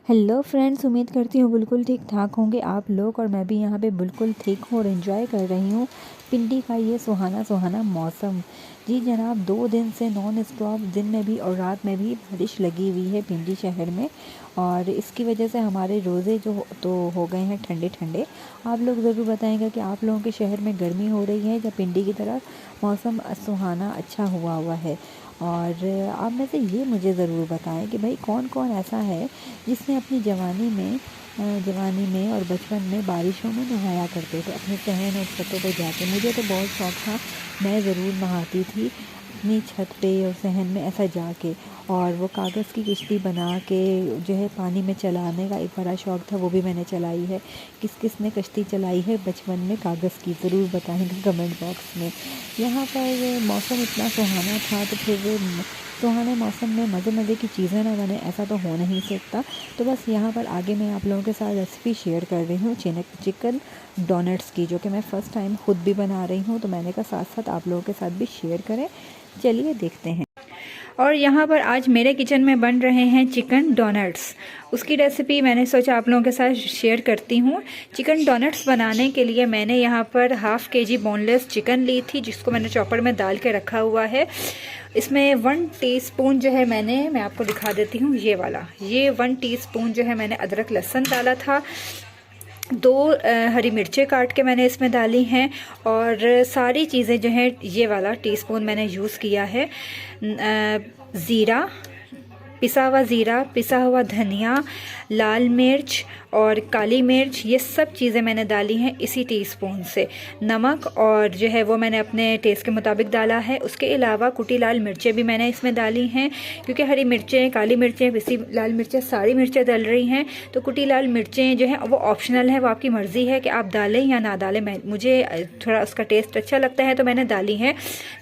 Hello friends, उम्मीद करती हूँ बिल्कुल ठीक ठाक होंगे आप लोग। और मैं भी यहाँ पे बिल्कुल ठीक हूँ और एंजॉय कर रही हूँ पिंडी का ये सुहाना सुहाना मौसम। जी जनाब, 2 दिन से नॉन स्टॉप दिन में भी और रात में भी बारिश लगी हुई है पिंडी शहर में। और इसकी वजह से हमारे रोज़े तो हो गए हैं ठंडे ठंडे। आप लोग ज़रूर बताएंगे कि आप लोगों के शहर में गर्मी हो रही है या पिंडी की तरह मौसम सुहाना अच्छा हुआ है। और आप में से ये मुझे ज़रूर बताएं कि भाई कौन कौन ऐसा है जिसने अपनी जवानी में और बचपन में बारिशों में नहाया करते थे अपने सहन और छतों पे जाके। मुझे तो बहुत शौक़ था, मैं ज़रूर नहाती थी अपनी छत पे और सहन में ऐसा जाके। और वो कागज़ की किश्ती बना के जो है पानी में चलाने का एक बड़ा शौक़ था, वो भी मैंने चलाई है। किस किस ने कश्ती चलाई है बचपन में कागज़ की, ज़रूर बताएंगे कमेंट बॉक्स में। यहाँ पर मौसम इतना सुहाना था तो फिर सुहाने मौसम में मज़े मज़े की चीज़ें ना बने ऐसा तो हो नहीं सकता। तो बस यहाँ पर आगे मैं आप लोगों के साथ रेसिपी शेयर कर रही हूँ चिकन डोनट्स की, जो कि मैं फ़र्स्ट टाइम खुद भी बना रही हूँ। तो मैंने कहा साथ साथ आप लोगों के साथ भी शेयर करें। चलिए देखते हैं। और यहाँ पर आज मेरे किचन में बन रहे हैं चिकन डोनट्स। उसकी रेसिपी मैंने सोचा आप लोगों के साथ शेयर करती हूँ। चिकन डोनट्स बनाने के लिए मैंने यहाँ पर हाफ़ केजी बोनलेस चिकन ली थी, जिसको मैंने चॉपर में डाल के रखा हुआ है। इसमें 1 टीस्पून जो है मैं आपको दिखा देती हूँ, ये 1 टीस्पून जो है मैंने अदरक लहसुन डाला था। 2 हरी मिर्चें काट के मैंने इसमें डाली हैं। और सारी चीज़ें जो है ये वाला टीस्पून मैंने यूज़ किया है। ज़ीरा, पिसा हुआ धनिया, लाल मिर्च और काली मिर्च, ये सब चीज़ें मैंने डाली हैं इसी टीस्पून से। नमक और जो है वो मैंने अपने टेस्ट के मुताबिक डाला है। उसके अलावा कुटी लाल मिर्चें भी मैंने इसमें डाली हैं, क्योंकि हरी मिर्चें, काली मिर्चें, पिसी लाल मिर्चें, सारी मिर्चें डल रही हैं। तो कुटी लाल मिर्चें जो है वो ऑप्शनल है, वो आपकी मर्ज़ी है कि आप डालें या ना डालें। मुझे थोड़ा उसका टेस्ट अच्छा लगता है तो मैंने डाली हैं,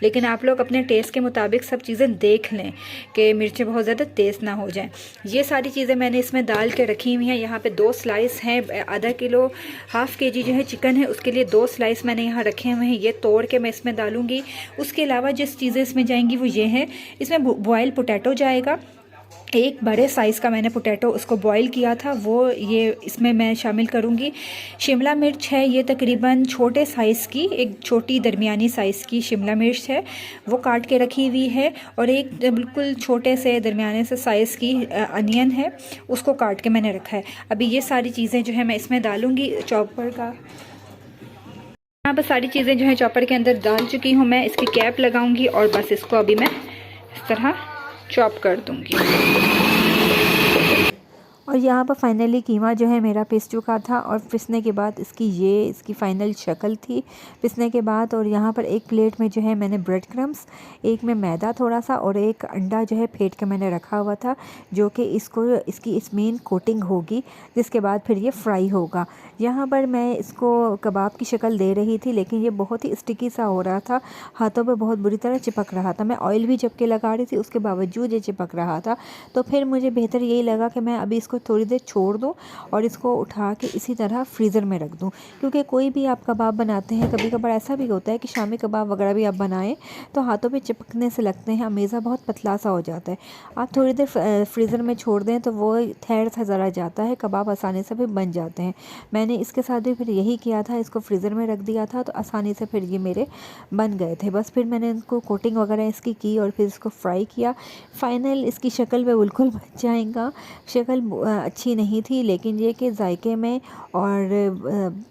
लेकिन आप लोग अपने टेस्ट के मुताबिक सब चीज़ें देख लें कि मिर्चें बहुत ज़्यादा तेज़ ना हो जाएँ। ये सारी चीज़ें मैंने इसमें डाल के रखी हुई हैं। यहाँ पे 2 स्लाइस हैं, आधा किलो हाफ़ केजी जो है चिकन है उसके लिए 2 स्लाइस मैंने यहाँ रखे हुए हैं। ये तोड़ के मैं इसमें डालूंगी। उसके अलावा जिस चीज़ें इसमें जाएंगी वो ये है, इसमें बॉयल पोटैटो जाएगा। एक बड़े साइज़ का मैंने पोटैटो उसको बॉईल किया था, वो ये इसमें मैं शामिल करूँगी। शिमला मिर्च है, ये तकरीबन छोटे साइज़ की, एक छोटी दरमियानी साइज़ की शिमला मिर्च है, वो काट के रखी हुई है। और एक बिल्कुल छोटे से दरमियाने से साइज़ की अनियन है, उसको काट के मैंने रखा है। अभी ये सारी चीज़ें जो है मैं इसमें डालूँगी। चॉपर का यहाँ पर सारी चीज़ें जो है चॉपर के अंदर डाल चुकी हूँ मैं। इसकी कैप लगाऊंगी और बस इसको अभी मैं इस तरह चॉप कर दूंगी। और यहाँ पर फाइनली कीमा जो है मेरा पिस चुका था, और पिसने के बाद इसकी फ़ाइनल शक्ल थी पिसने के बाद। और यहाँ पर एक प्लेट में जो है मैंने ब्रेड क्रम्स, एक में मैदा थोड़ा सा और एक अंडा जो है फेंट के मैंने रखा हुआ था, जो कि इसकी मेन कोटिंग होगी, जिसके बाद फिर ये फ्राई होगा। यहाँ पर मैं इसको कबाब की शक्ल दे रही थी, लेकिन ये बहुत ही स्टिकी सा हो रहा था, हाथों पर बहुत बुरी तरह चिपक रहा था। मैं ऑयल भी जब के लगा रही थी उसके बावजूद ये चिपक रहा था। तो फिर मुझे बेहतर यही लगा कि मैं अभी इसको थोड़ी देर छोड़ दूं और इसको उठा के इसी तरह फ्रीज़र में रख दूं, क्योंकि कोई भी आप कबाब बनाते हैं, कभी कभार ऐसा भी होता है कि शामी कबाब वगैरह भी आप बनाएं तो हाथों पे चिपकने से लगते हैं, अमेज़ा बहुत पतला सा हो जाता है। आप थोड़ी देर फ्रीज़र में छोड़ दें तो वो ठहर सा ज़रा जाता है, कबाब आसानी से भी बन जाते हैं। मैंने इसके साथ भी फिर यही किया था, इसको फ्रीज़र में रख दिया था तो आसानी से फिर ये मेरे बन गए थे। बस फिर मैंने इनको कोटिंग वगैरह इसकी की और फिर इसको फ्राई किया। फ़ाइनल इसकी शक्ल पे बिल्कुल बच जाएगा। शक्ल अच्छी नहीं थी, लेकिन ये कि जायके में और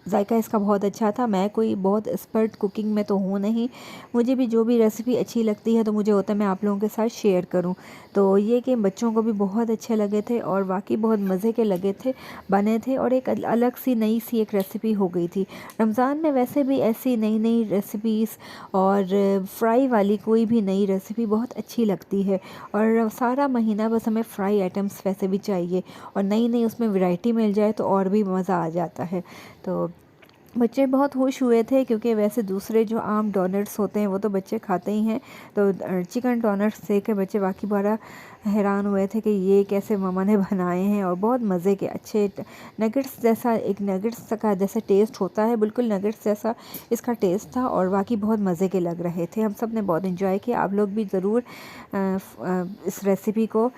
जायका इसका बहुत अच्छा था। मैं कोई बहुत एक्सपर्ट कुकिंग में तो हूँ नहीं, मुझे भी जो भी रेसिपी अच्छी लगती है तो मुझे होता है मैं आप लोगों के साथ शेयर करूँ। तो ये कि बच्चों को भी बहुत अच्छे लगे थे और वाकई बहुत मज़े के लगे थे, बने थे, और एक अलग सी नई सी एक रेसिपी हो गई थी। रमज़ान में वैसे भी ऐसी नई नई रेसिपीज़ और फ्राई वाली कोई भी नई रेसिपी बहुत अच्छी लगती है, और सारा महीना बस हमें फ्राई आइटम्स वैसे भी चाहिए, और नई नई उसमें वैरायटी मिल जाए तो और भी मज़ा आ जाता है। तो बच्चे बहुत खुश हुए थे, क्योंकि वैसे दूसरे जो आम डोनट्स होते हैं वो तो बच्चे खाते ही हैं, तो चिकन डोनट्स देख के बच्चे वाकई बड़ा हैरान हुए थे कि ये कैसे मम्मा ने बनाए हैं, और बहुत मज़े के अच्छे नगेट्स जैसा, एक नगेट्स का जैसे टेस्ट होता है, बिल्कुल नगेट्स जैसा इसका टेस्ट था, और वाकई बहुत मज़े के लग रहे थे। हम सब ने बहुत इन्जॉय किया। आप लोग भी ज़रूर इस रेसिपी को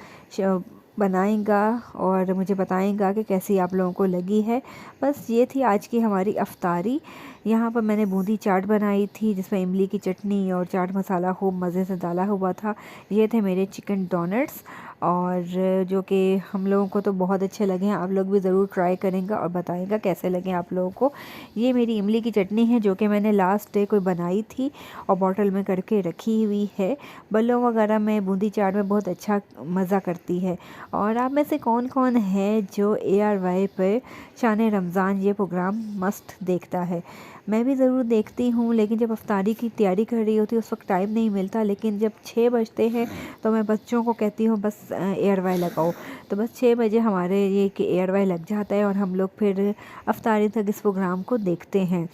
बनाएगा और मुझे बताएगा कि कैसी आप लोगों को लगी है। बस ये थी आज की हमारी अफ्तारी। यहाँ पर मैंने बूंदी चाट बनाई थी जिसमें इमली की चटनी और चाट मसाला खूब मज़े से डाला हुआ था। ये थे मेरे चिकन डोनट्स और जो कि हम लोगों को तो बहुत अच्छे लगे हैं। आप लोग भी ज़रूर ट्राई करेंगे और बताएगा कैसे लगे आप लोगों को। ये मेरी इमली की चटनी है जो कि मैंने लास्ट डे कोई बनाई थी और बॉटल में करके रखी हुई है। बल्लों वगैरह में बूंदी चाट में बहुत अच्छा मज़ा करती है। और आप में से कौन कौन है जो ARY पे शान रमज़ान ये प्रोग्राम मस्त देखता है? मैं भी ज़रूर देखती हूँ, लेकिन जब अफ्तारी की तैयारी कर रही होती है उस वक्त टाइम नहीं मिलता। लेकिन जब 6 बजते हैं तो मैं बच्चों को कहती हूँ बस ARY लगाओ, तो बस 6 बजे हमारे ये कि ARY लग जाता है और हम लोग फिर अफ्तारी तक इस प्रोग्राम को देखते हैं।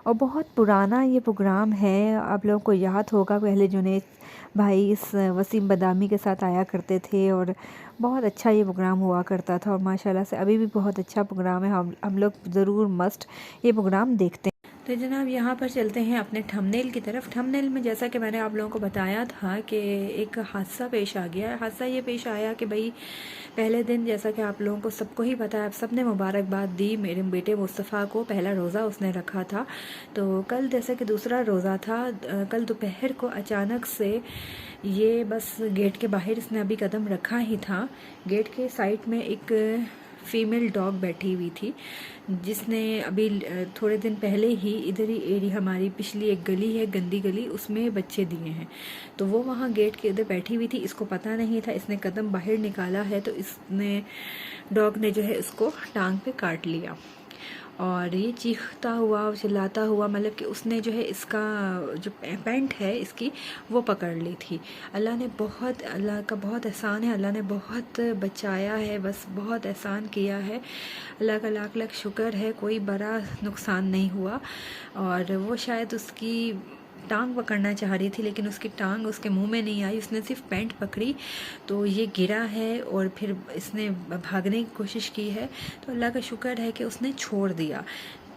और बहुत पुराना ये प्रोग्राम है, आप लोगों को याद होगा पहले जुनैद भाई इस वसीम बदामी के साथ आया करते थे और बहुत अच्छा ये प्रोग्राम हुआ करता था और माशाल्लाह से अभी भी बहुत अच्छा प्रोग्राम है। हम लोग ज़रूर मस्ट ये प्रोग्राम देखते हैं। तो जनाब यहाँ पर चलते हैं अपने थंबनेल की तरफ। थंबनेल में जैसा कि मैंने आप लोगों को बताया था कि एक हादसा पेश आ गया। हादसा ये पेश आया कि भाई पहले दिन जैसा कि आप लोगों को सबको ही पता है, आप सब ने मुबारकबाद दी मेरे बेटे मुस्तफ़ा को, पहला रोज़ा उसने रखा था। तो कल जैसे कि दूसरा रोज़ा था, कल दोपहर को अचानक से ये बस गेट के बाहर इसने अभी कदम रखा ही था, गेट के साइड में एक फीमेल डॉग बैठी हुई थी जिसने अभी थोड़े दिन पहले ही इधर ही एरिया हमारी पिछली एक गली है गंदी गली, उसमें बच्चे दिए हैं। तो वो वहाँ गेट के इधर बैठी हुई थी, इसको पता नहीं था, इसने कदम बाहर निकाला है तो इसने डॉग ने जो है उसको टांग पे काट लिया और ये चीखता हुआ चिल्लाता हुआ, मतलब कि उसने जो है इसका जो पैंट है इसकी वो पकड़ ली थी। अल्लाह का बहुत एहसान है, अल्लाह ने बहुत बचाया है, बस बहुत एहसान किया है। अल्लाह का लाख लाख शुक्र है, कोई बड़ा नुकसान नहीं हुआ। और वो शायद उसकी टांग पकड़ना चाह रही थी लेकिन उसकी टांग उसके मुंह में नहीं आई, उसने सिर्फ पैंट पकड़ी तो ये गिरा है और फिर इसने भागने की कोशिश की है। तो अल्लाह का शुक्र है कि उसने छोड़ दिया।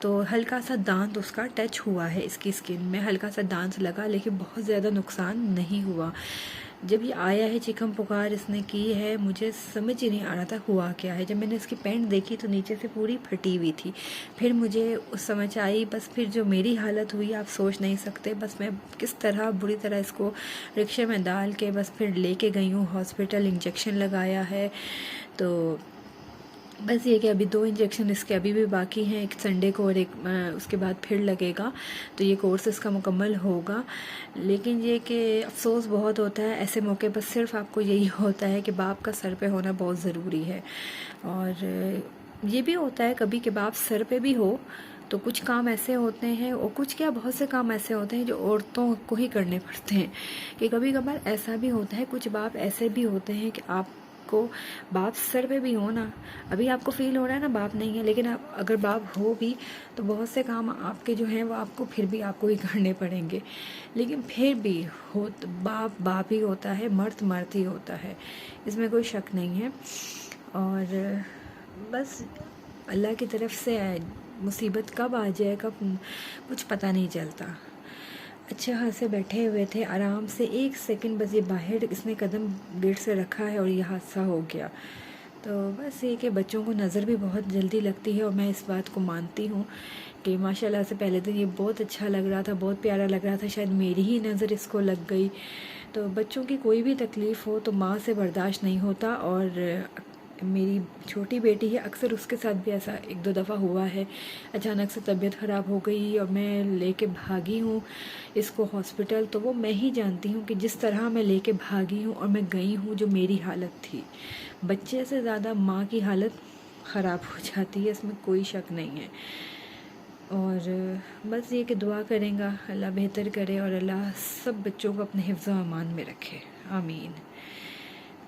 तो हल्का सा दांत उसका टच हुआ है, इसकी स्किन में हल्का सा दांत लगा, लेकिन बहुत ज़्यादा नुकसान नहीं हुआ। जब ये आया है चीखम पुकार इसने की है, मुझे समझ ही नहीं आ रहा था हुआ क्या है। जब मैंने इसकी पैंट देखी तो नीचे से पूरी फटी हुई थी, फिर मुझे उस समझ आई, बस फिर जो मेरी हालत हुई आप सोच नहीं सकते। बस मैं किस तरह बुरी तरह इसको रिक्शे में डाल के बस फिर लेके गई हूँ हॉस्पिटल, इंजेक्शन लगाया है। तो बस ये कि अभी 2 इंजेक्शन इसके अभी भी बाकी हैं, एक संडे को और एक उसके बाद फिर लगेगा, तो ये कोर्स इसका मुकम्मल होगा। लेकिन ये कि अफसोस बहुत होता है ऐसे मौके पर, सिर्फ आपको यही होता है कि बाप का सर पे होना बहुत ज़रूरी है। और ये भी होता है कभी कि बाप सर पे भी हो तो कुछ काम ऐसे होते हैं, और कुछ क्या बहुत से काम ऐसे होते हैं जो औरतों को ही करने पड़ते हैं। कि कभी कभार ऐसा भी होता है, कुछ बाप ऐसे भी होते हैं कि आप को बाप सर पे भी हो ना, अभी आपको फील हो रहा है ना बाप नहीं है, लेकिन आप अगर बाप हो भी तो बहुत से काम आपके जो हैं वो आपको फिर भी आपको ही करने पड़ेंगे। लेकिन फिर भी हो तो बाप ही होता है, मर्द ही होता है, इसमें कोई शक नहीं है। और बस अल्लाह की तरफ से मुसीबत कब आ जाए कब कुछ पता नहीं चलता। अच्छा खासे बैठे हुए थे आराम से, 1 सेकंड बस ये बाहर इसने कदम गेट से रखा है और ये हादसा हो गया। तो बस ये कि बच्चों को नज़र भी बहुत जल्दी लगती है और मैं इस बात को मानती हूँ कि माशाल्लाह से पहले दिन ये बहुत अच्छा लग रहा था, बहुत प्यारा लग रहा था, शायद मेरी ही नज़र इसको लग गई। तो बच्चों की कोई भी तकलीफ़ हो तो माँ से बर्दाश्त नहीं होता। और मेरी छोटी बेटी है, अक्सर उसके साथ भी ऐसा 1-2 दफ़ा हुआ है, अचानक से तबीयत ख़राब हो गई और मैं लेके भागी हूँ इसको हॉस्पिटल। तो वो मैं ही जानती हूँ कि जिस तरह मैं लेके भागी हूँ और मैं गई हूँ, जो मेरी हालत थी, बच्चे से ज़्यादा माँ की हालत ख़राब हो जाती है, इसमें कोई शक नहीं है। और बस ये कि दुआ करेंगे अल्लाह बेहतर करे और अल्लाह सब बच्चों को अपने हिफ्ज़ व अमान में रखे, आमीन।